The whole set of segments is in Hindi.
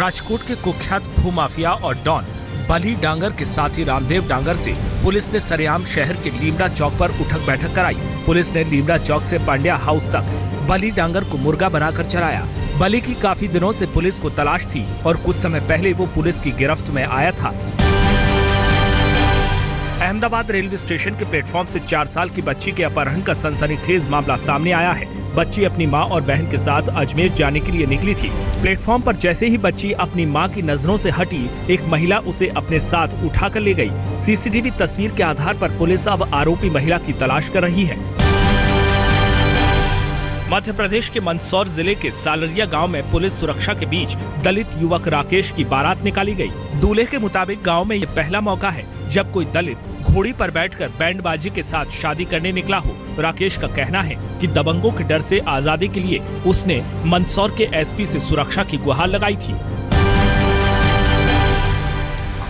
राजकोट के कुख्यात भूमाफिया और डॉन बली डांगर के साथी रामदेव डांगर से पुलिस ने सरेआम शहर के लीमड़ा चौक पर उठक बैठक कराई। पुलिस ने लीमड़ा चौक से पांड्या हाउस तक बली डांगर को मुर्गा बनाकर चलाया। बली की काफी दिनों से पुलिस को तलाश थी और कुछ समय पहले वो पुलिस की गिरफ्त में आया था। अहमदाबाद रेलवे स्टेशन के प्लेटफॉर्म से 4 साल की बच्ची के अपहरण का सनसनीखेज मामला सामने आया है। बच्ची अपनी मां और बहन के साथ अजमेर जाने के लिए निकली थी। प्लेटफॉर्म पर जैसे ही बच्ची अपनी मां की नजरों से हटी, एक महिला उसे अपने साथ उठाकर ले गई। सीसीटीवी तस्वीर के आधार पर पुलिस अब आरोपी महिला की तलाश कर रही है। मध्य प्रदेश के मंदसौर जिले के सालरिया गांव में पुलिस सुरक्षा के बीच दलित युवक राकेश की बारात निकाली गई। दूल्हे के मुताबिक गांव में ये पहला मौका है जब कोई दलित घोड़ी पर बैठकर बैंडबाजी के साथ शादी करने निकला हो। राकेश का कहना है कि दबंगों के डर से आजादी के लिए उसने मंदसौर के एसपी से सुरक्षा की गुहार लगाई थी।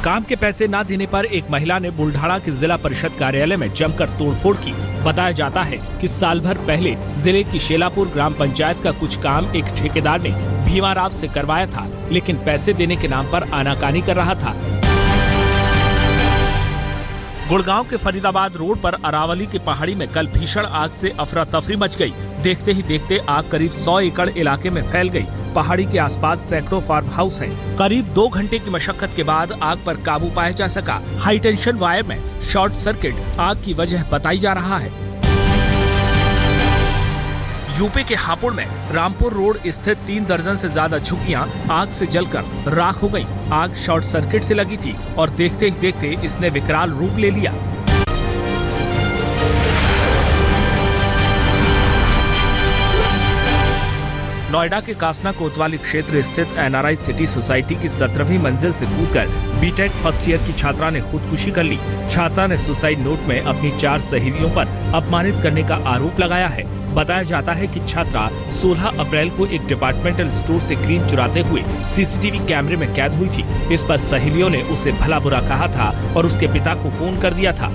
काम के पैसे न देने पर एक महिला ने बुल्ढाणा के जिला परिषद कार्यालय में जमकर तोड़फोड़ की। बताया जाता है कि साल भर पहले जिले की शेलापुर ग्राम पंचायत का कुछ काम एक ठेकेदार ने भीमाराव से करवाया था, लेकिन पैसे देने के नाम पर आनाकानी कर रहा था। गुड़गांव के फरीदाबाद रोड पर अरावली की पहाड़ी में कल भीषण आग से अफरा तफरी मच गई। देखते ही देखते आग करीब 100 एकड़ इलाके में फैल गई। पहाड़ी के आसपास सैकड़ों फार्म हाउस हैं। करीब 2 घंटे की मशक्कत के बाद आग पर काबू पाया जा सका। हाई टेंशन वायर में शॉर्ट सर्किट आग की वजह बताई जा रहा है। यूपी के हापुड़ में रामपुर रोड स्थित 3 दर्जन से ज्यादा झुग्गियां आग से जलकर राख हो गईं। आग शॉर्ट सर्किट से लगी थी और देखते ही देखते इसने विकराल रूप ले लिया। नोएडा के कासना कोतवाली क्षेत्र स्थित एनआरआई सिटी सोसाइटी की 17वीं मंजिल से कूदकर बीटेक फर्स्ट ईयर की छात्रा ने खुदकुशी कर ली। छात्रा ने सुसाइड नोट में अपनी 4 सहेलियों पर अपमानित करने का आरोप लगाया है। बताया जाता है कि छात्रा 16 अप्रैल को एक डिपार्टमेंटल स्टोर से क्रीम चुराते हुए सीसीटीवी कैमरे में कैद हुई थी। इस पर सहेलियों ने उसे भला बुरा कहा था और उसके पिता को फोन कर दिया था।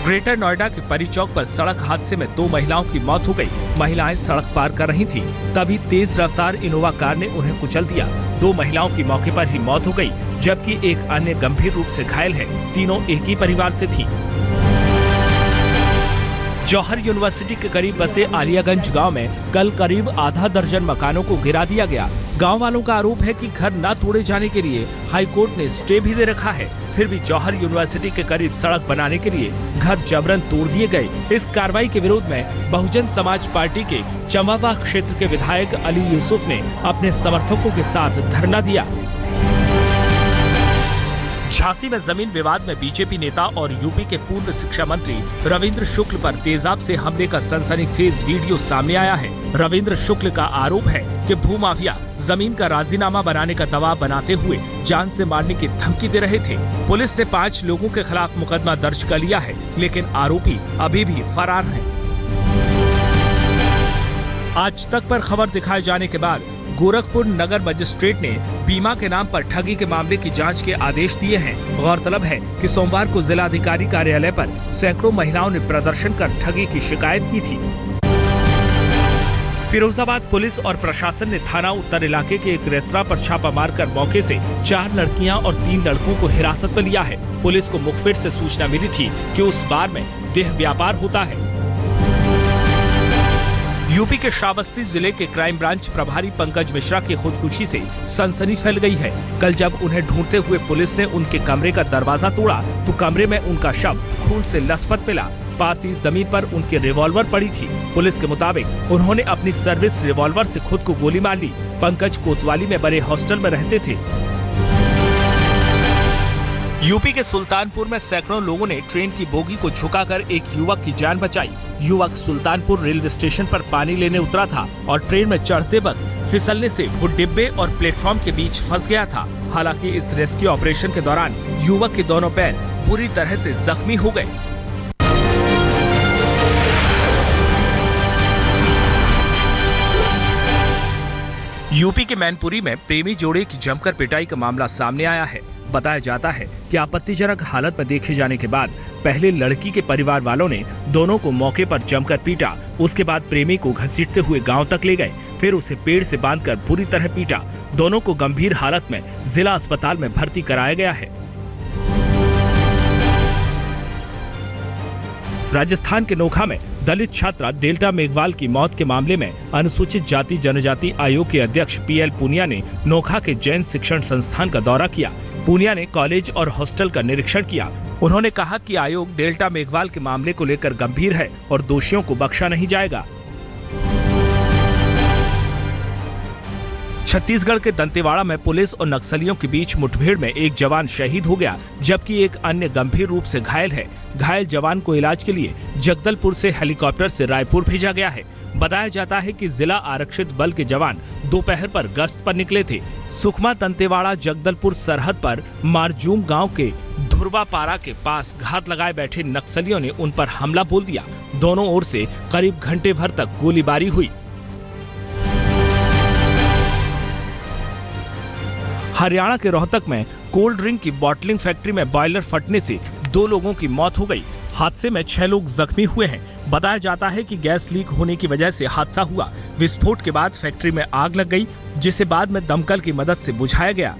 ग्रेटर नोएडा के परी चौक पर सड़क हादसे में 2 महिलाओं की मौत हो गई। महिलाएं सड़क पार कर रही थीं, तभी तेज रफ्तार इनोवा कार ने उन्हें कुचल दिया। 2 महिलाओं की मौके पर ही मौत हो गई, जबकि एक अन्य गंभीर रूप से घायल है। तीनों एक ही परिवार से थी। जौहर यूनिवर्सिटी के करीब बसे आलियागंज गांव में कल करीब आधा दर्जन मकानों को गिरा दिया गया। गांव वालों का आरोप है कि घर न तोड़े जाने के लिए हाई कोर्ट ने स्टे भी दे रखा है, फिर भी जौहर यूनिवर्सिटी के करीब सड़क बनाने के लिए घर जबरन तोड़ दिए गए। इस कार्रवाई के विरोध में बहुजन समाज पार्टी के चंबावा क्षेत्र के विधायक अली यूसुफ ने अपने समर्थकों के साथ धरना दिया। झांसी में जमीन विवाद में बीजेपी नेता और यूपी के पूर्व शिक्षा मंत्री रविंद्र शुक्ल पर तेजाब से हमले का सनसनीखेज वीडियो सामने आया है। रविंद्र शुक्ल का आरोप है कि भूमाफिया जमीन का राजीनामा बनाने का दबाव बनाते हुए जान से मारने की धमकी दे रहे थे। पुलिस ने 5 लोगों के खिलाफ मुकदमा दर्ज कर लिया है, लेकिन आरोपी अभी भी फरार हैं। आज तक पर खबर दिखाए जाने के बाद गोरखपुर नगर मजिस्ट्रेट ने बीमा के नाम पर ठगी के मामले की जांच के आदेश दिए हैं। गौरतलब है कि सोमवार को जिलाधिकारी कार्यालय पर सैकड़ों महिलाओं ने प्रदर्शन कर ठगी की शिकायत की थी। फिरोजाबाद पुलिस और प्रशासन ने थाना उत्तर इलाके के एक रेस्तरां पर छापा मारकर मौके से 4 लड़कियां और 3 लड़कों को हिरासत में लिया है। पुलिस को मुखबिर से सूचना मिली थी कि उस बार में देह व्यापार होता है। यूपी के श्रावस्ती जिले के क्राइम ब्रांच प्रभारी पंकज मिश्रा की खुदकुशी से सनसनी फैल गई है। कल जब उन्हें ढूंढते हुए पुलिस ने उनके कमरे का दरवाजा तोड़ा तो कमरे में उनका शव खून से लथपथ मिला। पास ही जमीन पर उनकी रिवॉल्वर पड़ी थी। पुलिस के मुताबिक उन्होंने अपनी सर्विस रिवॉल्वर से खुद को गोली मार ली। पंकज कोतवाली में बने हॉस्टल में रहते थे। यूपी के सुल्तानपुर में सैकड़ों लोगों ने ट्रेन की बोगी को झुकाकर एक युवक की जान बचाई। युवक सुल्तानपुर रेलवे स्टेशन पर पानी लेने उतरा था और ट्रेन में चढ़ते वक्त फिसलने से वो डिब्बे और प्लेटफॉर्म के बीच फंस गया था। हालांकि इस रेस्क्यू ऑपरेशन के दौरान युवक के दोनों पैर बुरी तरह से जख्मी हो गए। यूपी के मैनपुरी में प्रेमी जोड़े की जमकर पिटाई का मामला सामने आया है। बताया जाता है कि आपत्तिजनक हालत में देखे जाने के बाद पहले लड़की के परिवार वालों ने दोनों को मौके पर जमकर पीटा। उसके बाद प्रेमी को घसीटते हुए गांव तक ले गए। फिर उसे पेड़ से बांधकर बुरी तरह पीटा। दोनों को गंभीर हालत में जिला अस्पताल में भर्ती कराया गया है। राजस्थान के नोखा में दलित छात्रा डेल्टा मेघवाल की मौत के मामले में अनुसूचित जाति जनजाति आयोग के अध्यक्ष PL पूनिया ने नोखा के जैन शिक्षण संस्थान का दौरा किया। पूनिया ने कॉलेज और हॉस्टल का निरीक्षण किया। उन्होंने कहा कि आयोग डेल्टा मेघवाल के मामले को लेकर गंभीर है और दोषियों को बख्शा नहीं जाएगा। छत्तीसगढ़ के दंतेवाड़ा में पुलिस और नक्सलियों के बीच मुठभेड़ में एक जवान शहीद हो गया, जबकि एक अन्य गंभीर रूप से घायल है। घायल जवान को इलाज के लिए जगदलपुर से हेलीकॉप्टर से रायपुर भेजा गया है। बताया जाता है कि जिला आरक्षित बल के जवान दोपहर पर गश्त पर निकले थे। सुकमा दंतेवाड़ा जगदलपुर सरहद पर मारजूम गांव के धुरवापारा के पास घात लगाए बैठे नक्सलियों ने उन पर हमला बोल दिया। दोनों ओर से करीब घंटे भर तक गोलीबारी हुई। हरियाणा के रोहतक में कोल्ड ड्रिंक की बॉटलिंग फैक्ट्री में बॉयलर फटने से 2 लोगों की मौत हो गई। हादसे में 6 लोग जख्मी हुए हैं। बताया जाता है कि गैस लीक होने की वजह से हादसा हुआ। विस्फोट के बाद फैक्ट्री में आग लग गई, जिसे बाद में दमकल की मदद से बुझाया गया।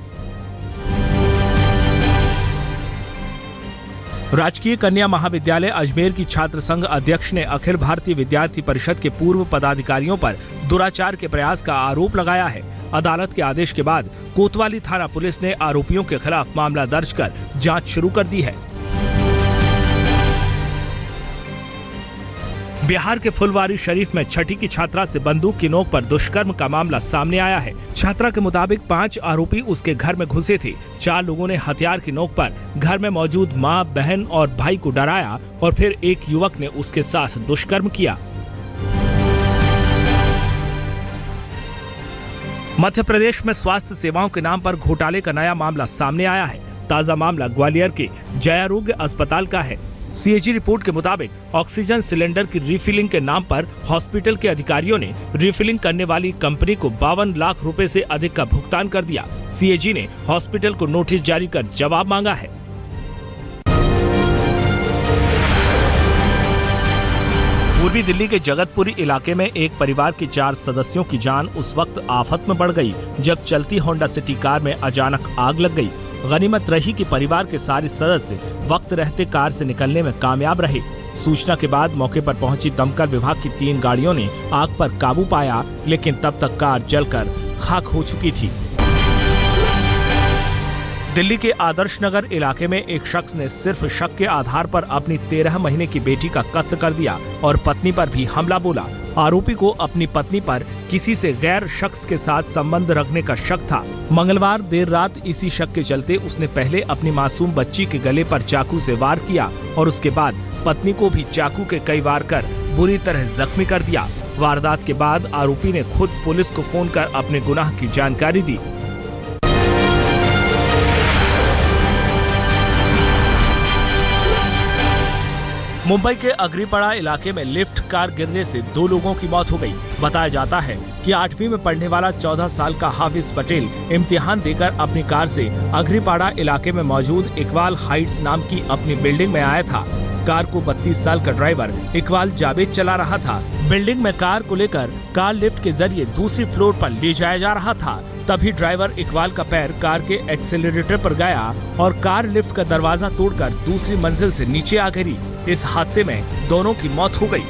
राजकीय कन्या महाविद्यालय अजमेर की छात्र संघ अध्यक्ष ने अखिल भारतीय विद्यार्थी परिषद के पूर्व पदाधिकारियों पर दुराचार के प्रयास का आरोप लगाया है। अदालत के आदेश के बाद कोतवाली थाना पुलिस ने आरोपियों के खिलाफ मामला दर्ज कर जांच शुरू कर दी है। बिहार के फुलवारी शरीफ में छठी की छात्रा से बंदूक की नोक पर दुष्कर्म का मामला सामने आया है। छात्रा के मुताबिक 5 आरोपी उसके घर में घुसे थे। 4 लोगों ने हथियार की नोक पर घर में मौजूद मां, बहन और भाई को डराया और फिर एक युवक ने उसके साथ दुष्कर्म किया। मध्य प्रदेश में स्वास्थ्य सेवाओं के नाम पर घोटाले का नया मामला सामने आया है। ताजा मामला ग्वालियर के जयारोग्य अस्पताल का है। CAG रिपोर्ट के मुताबिक ऑक्सीजन सिलेंडर की रिफिलिंग के नाम पर हॉस्पिटल के अधिकारियों ने रिफिलिंग करने वाली कंपनी को 52 लाख रुपए से अधिक का भुगतान कर दिया। CAG ने हॉस्पिटल को नोटिस जारी कर जवाब मांगा है। पूर्वी दिल्ली के जगतपुरी इलाके में एक परिवार के 4 सदस्यों की जान उस वक्त आफत में बढ़ गई जब चलती होंडा सिटी कार में अचानक आग लग गई। गनीमत रही कि परिवार के सारे सदस्य वक्त रहते कार से निकलने में कामयाब रहे। सूचना के बाद मौके पर पहुंची दमकल विभाग की 3 गाड़ियों ने आग पर काबू पाया, लेकिन तब तक कार जलकर खाक हो चुकी थी। दिल्ली के आदर्श नगर इलाके में एक शख्स ने सिर्फ शक के आधार पर अपनी 13 महीने की बेटी का कत्ल कर दिया और पत्नी पर भी हमला बोला। आरोपी को अपनी पत्नी पर किसी से गैर शख्स के साथ संबंध रखने का शक था। मंगलवार देर रात इसी शक के चलते उसने पहले अपनी मासूम बच्ची के गले पर चाकू से वार किया और उसके बाद पत्नी को भी चाकू के कई वार कर बुरी तरह जख्मी कर दिया। वारदात के बाद आरोपी ने खुद पुलिस को फोन कर अपने गुनाह की जानकारी दी। मुंबई के अग्रीपड़ा इलाके में लिफ्ट कार गिरने से 2 लोगों की मौत हो गई। बताया जाता है कि 8वीं में पढ़ने वाला 14 साल का हाफिज पटेल इम्तिहान देकर अपनी कार से अग्रीपड़ा इलाके में मौजूद इकबाल हाइट्स नाम की अपनी बिल्डिंग में आया था। कार को 32 साल का ड्राइवर इकबाल जावेद चला रहा था। बिल्डिंग में कार को लेकर कार लिफ्ट के जरिए दूसरी फ्लोर पर ले जाया जा रहा था। तभी ड्राइवर इकबाल का पैर कार के एक्सेलरेटर पर गया और कार लिफ्ट का दरवाजा तोड़कर दूसरी मंजिल से नीचे आ गिरी। इस हादसे में दोनों की मौत हो गई।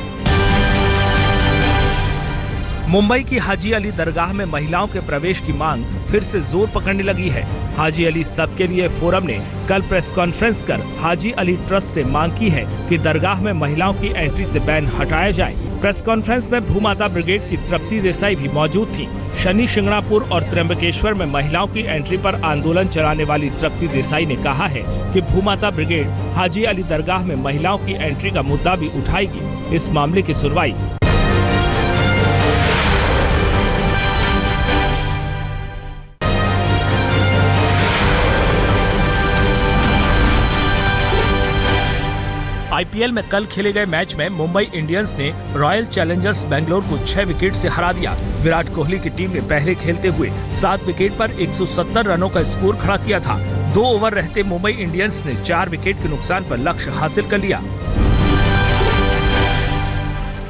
मुंबई की हाजी अली दरगाह में महिलाओं के प्रवेश की मांग फिर से जोर पकड़ने लगी है। हाजी अली सबके लिए फोरम ने कल प्रेस कॉन्फ्रेंस कर हाजी अली ट्रस्ट से मांग की है कि दरगाह में महिलाओं की एंट्री से बैन हटाया जाए। प्रेस कॉन्फ्रेंस में भूमाता ब्रिगेड की तृप्ति देसाई भी मौजूद थी। शनि शिंगणापुर और त्र्यंबकेश्वर में महिलाओं की एंट्री पर आंदोलन चलाने वाली तृप्ति देसाई ने कहा है कि भूमाता ब्रिगेड हाजी अली दरगाह में महिलाओं की एंट्री का मुद्दा भी उठाएगी। इस मामले की सुनवाई IPL में कल खेले गए मैच में मुंबई इंडियंस ने रॉयल चैलेंजर्स बेंगलोर को 6 विकेट से हरा दिया। विराट कोहली की टीम ने पहले खेलते हुए 7 विकेट पर 170 रनों का स्कोर खड़ा किया था। 2 ओवर रहते मुंबई इंडियंस ने 4 विकेट के नुकसान पर लक्ष्य हासिल कर लिया।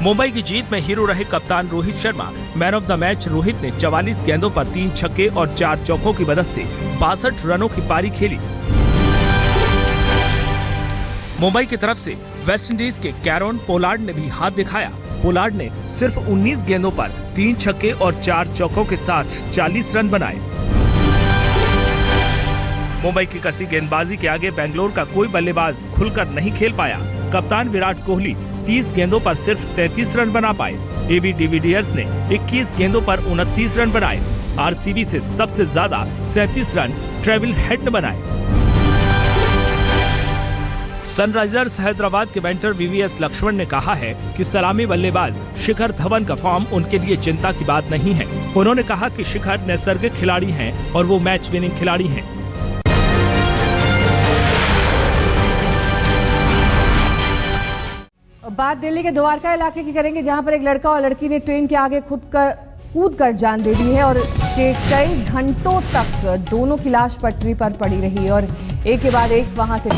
मुंबई की जीत में हीरो रहे कप्तान Rohit Sharma. Man of the match Rohit ने 44 गेंदों पर 3 छक्के और 4 चौकों की मदद से 62 रनों की पारी खेली। मुंबई की तरफ से वेस्टइंडीज के कैरोन पोलार्ड ने भी हाथ दिखाया। पोलार्ड ने सिर्फ 19 गेंदों पर 3 छक्के और 4 चौकों के साथ 40 रन बनाए। मुंबई की कसी गेंदबाजी के आगे बेंगलोर का कोई बल्लेबाज खुलकर नहीं खेल पाया। कप्तान विराट कोहली 30 गेंदों पर सिर्फ 33 रन बना पाए। एबी डिविलियर्स ने 21 गेंदों पर 29 रन बनाए। आरसीबी से सबसे ज्यादा 37 रन ट्रेविल हेड ने बनाए। सनराइजर्स हैदराबाद के मेंटर वीवीएस लक्ष्मण ने कहा है कि सलामी बल्लेबाज शिखर धवन का फॉर्म उनके लिए चिंता की बात नहीं है। उन्होंने कहा कि शिखर नैसर्गिक खिलाड़ी हैं और वो मैच विनिंग खिलाड़ी हैं। बात दिल्ली के द्वारका इलाके की करेंगे, जहां पर एक लड़का और लड़की ने ट्रेन के आगे कूद कर जान दे दी है और कई घंटों तक दोनों की लाश पटरी पर पड़ी रही और एक के बाद एक वहां से